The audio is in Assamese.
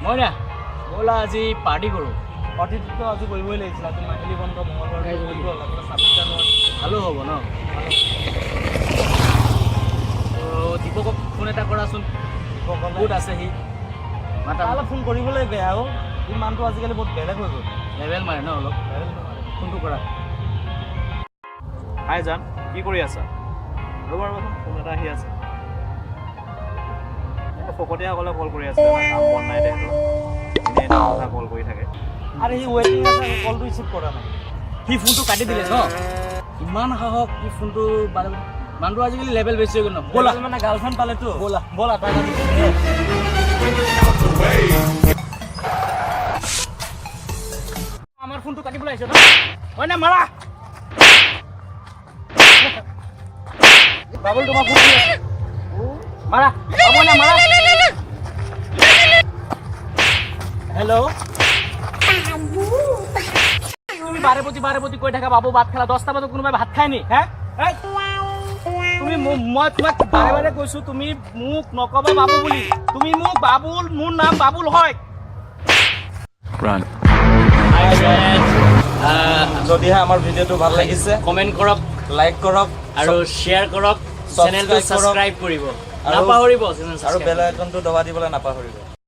মই না ব'লা আজি পাৰ্টি কৰোঁ। পাৰ্টিটো আজি কৰিবই লাগিছিল। আজি মাহিলী বন্ধ মঙলবাৰ কৰিব হ'ল আপোনাৰ 26 জানুৱাৰী। ভালো হ'ব ন? দীপকক ফোন এটা কৰাচোন, ক'ত আছে সি? মাতা অলপ ফোন কৰিবলৈ বেয়া অ'। এই মানুহটো আজিকালি বহুত বেলেগ হৈ গ'ল। লেভেল মাৰে ন অলপ? ফোনটো কৰা। হাই জান, কি কৰি আছা? ৰ'বা ফোন এটা আহি আছে। ফকতীয়াসকলে কল কৰি আছে, কাম বন নাই তেহেঁতৰ। এনেই কথা কল কৰি থাকে। আৰু সি ৱেটিং আছে, কলটো ৰিচিভ কৰা নাই। সি ফোনটো কাটি দিলে ন? ইমান সাহস, সি ফোনটো মানুহটো আজিকালি লেভেল বেছি হৈ গ'ল ন? ব'লা মানে গাৰ্লফ্ৰেণ্ড পালেতো। ব'লা ব'লা তাক আমাৰ ফোনটো কাটিবলৈ আহিছে ন? হয় না মাৰা? বাবুল তোমাৰ ফোন কৰি আছে। মাৰা বাবুল না মাৰা। হেল্ল' তুমি বাৰে প্ৰতি কৈ থাকা বাবু ভাত খালা। 10টা বজাত কোনোবাই ভাত খায় নি? হে তুমি মই তোমাক বাৰে কৈছো, তুমি মোক নকবা বাবু বুলি। তুমি মোক বাবুল, মোৰ নাম বাবুল হয়। যদিহে আমাৰ ভিডিঅ'টো ভাল লাগিছে, কমেণ্ট কৰক, লাইক কৰক আৰু শ্বেয়াৰ কৰক, চেনেলটো subscribe কৰক। ছাবস্ক্ৰাইব কৰিব নাপাহৰিব। আৰু বেল আইকনটো দবা দিবলৈ নাপাহৰিব।